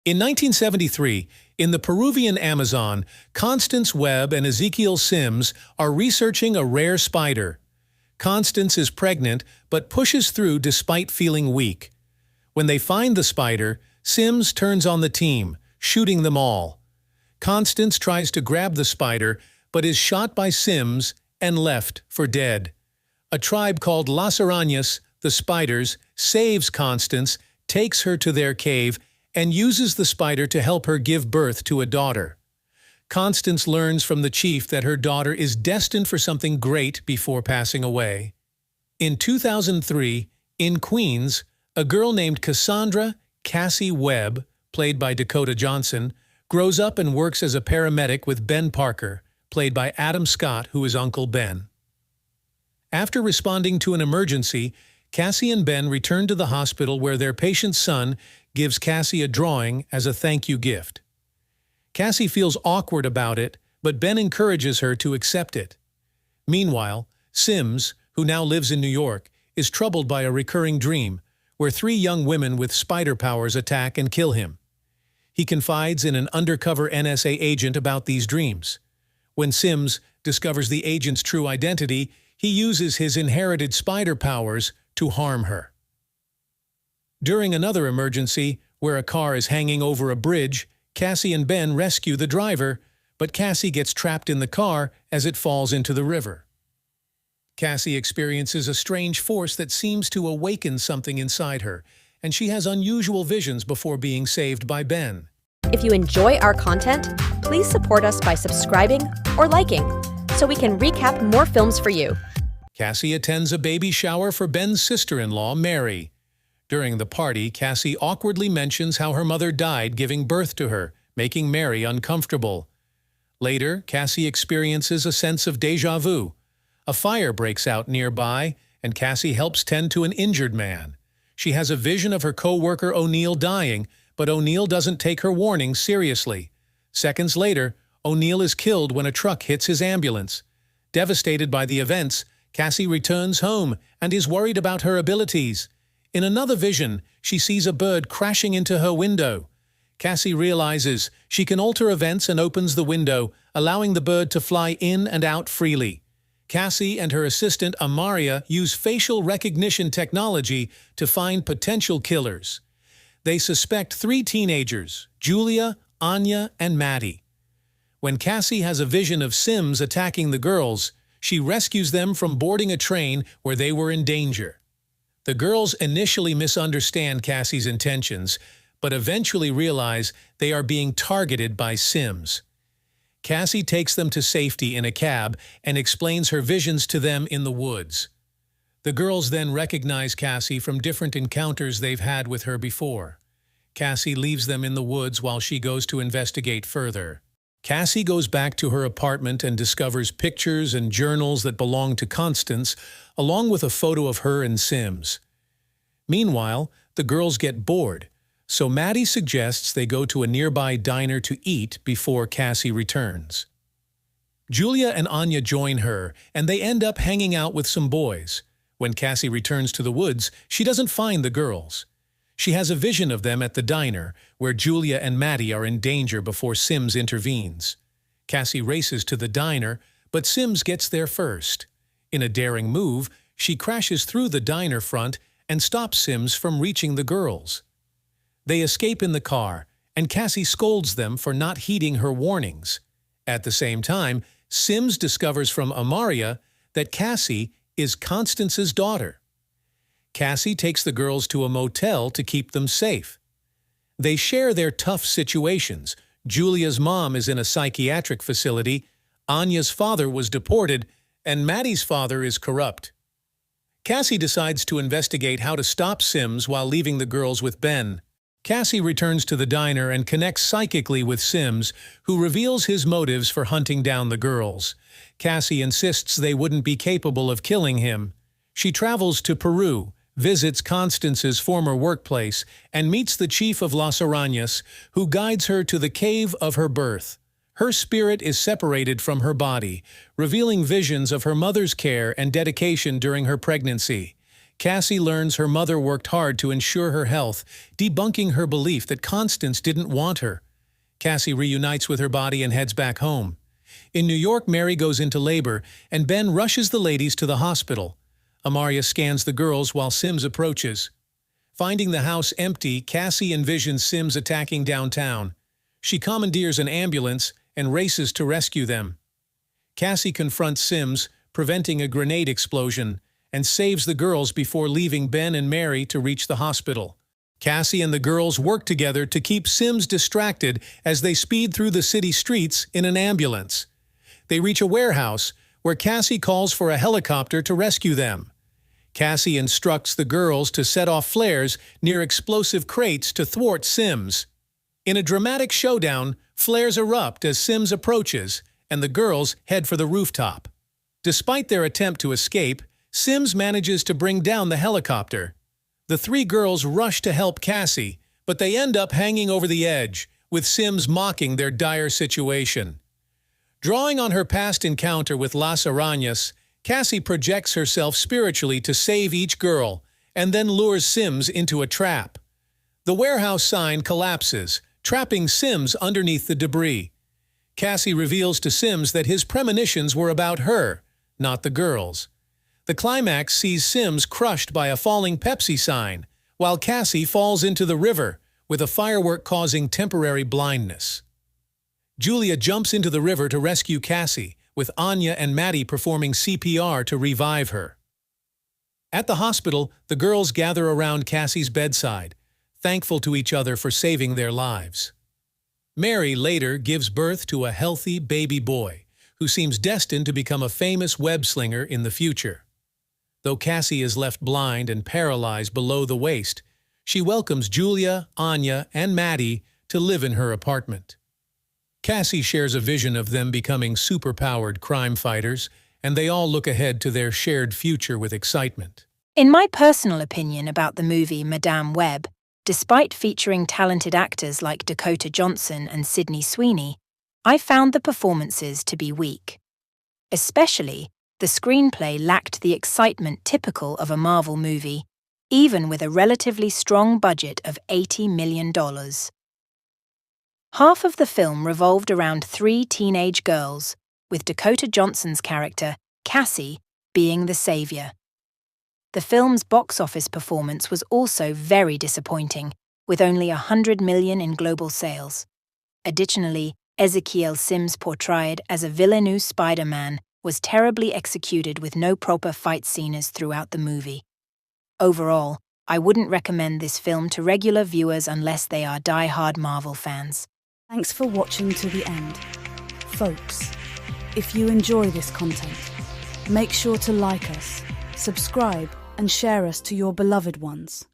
In 1973, in the Peruvian Amazon, Constance Webb and Ezekiel Sims are researching a rare spider. Constance is pregnant but pushes through despite feeling weak. When they find the spider, Sims turns on the team, shooting them all. Constance tries to grab the spider but is shot by Sims and left for dead. A tribe called Las Arañas, the spiders, saves Constance, takes her to their cave, and uses the spider to help her give birth to a daughter. Constance learns from the chief that her daughter is destined for something great before passing away. In 2003, in Queens, a girl named Cassie Webb, played by Dakota Johnson, grows up and works as a paramedic with Ben Parker, played by Adam Scott, who is Uncle Ben. After responding to an emergency, Cassie and Ben return to the hospital where their patient's son gives Cassie a drawing as a thank-you gift. Cassie feels awkward about it, but Ben encourages her to accept it. Meanwhile, Sims, who now lives in New York, is troubled by a recurring dream where three young women with spider powers attack and kill him. He confides in an undercover NSA agent about these dreams. When Sims discovers the agent's true identity, he uses his inherited spider powers to harm her. During another emergency, where a car is hanging over a bridge, Cassie and Ben rescue the driver, but Cassie gets trapped in the car as it falls into the river. Cassie experiences a strange force that seems to awaken something inside her, and she has unusual visions before being saved by Ben. If you enjoy our content, please support us by subscribing or liking, so we can recap more films for you. Cassie attends a baby shower for Ben's sister-in-law, Mary. During the party, Cassie awkwardly mentions how her mother died giving birth to her, making Mary uncomfortable. Later, Cassie experiences a sense of déjà vu. A fire breaks out nearby, and Cassie helps tend to an injured man. She has a vision of her co-worker O'Neill dying, but O'Neill doesn't take her warning seriously. Seconds later, O'Neill is killed when a truck hits his ambulance. Devastated by the events, Cassie returns home and is worried about her abilities. In another vision, she sees a bird crashing into her window. Cassie realizes she can alter events and opens the window, allowing the bird to fly in and out freely. Cassie and her assistant Amaria use facial recognition technology to find potential killers. They suspect three teenagers, Julia, Anya, and Maddie. When Cassie has a vision of Sims attacking the girls, she rescues them from boarding a train where they were in danger. The girls initially misunderstand Cassie's intentions, but eventually realize they are being targeted by Sims. Cassie takes them to safety in a cab and explains her visions to them in the woods. The girls then recognize Cassie from different encounters they've had with her before. Cassie leaves them in the woods while she goes to investigate further. Cassie goes back to her apartment and discovers pictures and journals that belong to Constance, along with a photo of her and Sims. Meanwhile, the girls get bored, so Maddie suggests they go to a nearby diner to eat before Cassie returns. Julia and Anya join her, and they end up hanging out with some boys. When Cassie returns to the woods, she doesn't find the girls. She has a vision of them at the diner, where Julia and Maddie are in danger before Sims intervenes. Cassie races to the diner, but Sims gets there first. In a daring move, she crashes through the diner front and stops Sims from reaching the girls. They escape in the car, and Cassie scolds them for not heeding her warnings. At the same time, Sims discovers from Amaria that Cassie is Constance's daughter. Cassie takes the girls to a motel to keep them safe. They share their tough situations. Julia's mom is in a psychiatric facility, Anya's father was deported, and Maddie's father is corrupt. Cassie decides to investigate how to stop Sims while leaving the girls with Ben. Cassie returns to the diner and connects psychically with Sims, who reveals his motives for hunting down the girls. Cassie insists they wouldn't be capable of killing him. She travels to Peru, visits Constance's former workplace, and meets the chief of Las Arañas, who guides her to the cave of her birth. Her spirit is separated from her body, revealing visions of her mother's care and dedication during her pregnancy. Cassie learns her mother worked hard to ensure her health, debunking her belief that Constance didn't want her. Cassie reunites with her body and heads back home. In New York, Mary goes into labor, and Ben rushes the ladies to the hospital. Amaria scans the girls while Sims approaches. Finding the house empty, Cassie envisions Sims attacking downtown. She commandeers an ambulance and races to rescue them. Cassie confronts Sims, preventing a grenade explosion, and saves the girls before leaving Ben and Mary to reach the hospital. Cassie and the girls work together to keep Sims distracted as they speed through the city streets in an ambulance. They reach a warehouse, where Cassie calls for a helicopter to rescue them. Cassie instructs the girls to set off flares near explosive crates to thwart Sims. In a dramatic showdown, flares erupt as Sims approaches, and the girls head for the rooftop. Despite their attempt to escape, Sims manages to bring down the helicopter. The three girls rush to help Cassie, but they end up hanging over the edge, with Sims mocking their dire situation. Drawing on her past encounter with Las Arañas, Cassie projects herself spiritually to save each girl, and then lures Sims into a trap. The warehouse sign collapses, trapping Sims underneath the debris. Cassie reveals to Sims that his premonitions were about her, not the girls. The climax sees Sims crushed by a falling Pepsi sign, while Cassie falls into the river, with a firework causing temporary blindness. Julia jumps into the river to rescue Cassie, with Anya and Maddie performing CPR to revive her. At the hospital, the girls gather around Cassie's bedside, thankful to each other for saving their lives. Mary later gives birth to a healthy baby boy, who seems destined to become a famous web-slinger in the future. Though Cassie is left blind and paralyzed below the waist, she welcomes Julia, Anya, and Maddie to live in her apartment. Cassie shares a vision of them becoming superpowered crime fighters, and they all look ahead to their shared future with excitement. In my personal opinion about the movie Madame Web, despite featuring talented actors like Dakota Johnson and Sydney Sweeney, I found the performances to be weak. Especially, the screenplay lacked the excitement typical of a Marvel movie, even with a relatively strong budget of $80 million. Half of the film revolved around three teenage girls, with Dakota Johnson's character, Cassie, being the savior. The film's box office performance was also very disappointing, with only $100 million in global sales. Additionally, Ezekiel Sims' portrayed as a villainous Spider-Man was terribly executed with no proper fight scenes throughout the movie. Overall, I wouldn't recommend this film to regular viewers unless they are die-hard Marvel fans. Thanks for watching to the end. Folks, if you enjoy this content, make sure to like us, subscribe, and share us to your beloved ones.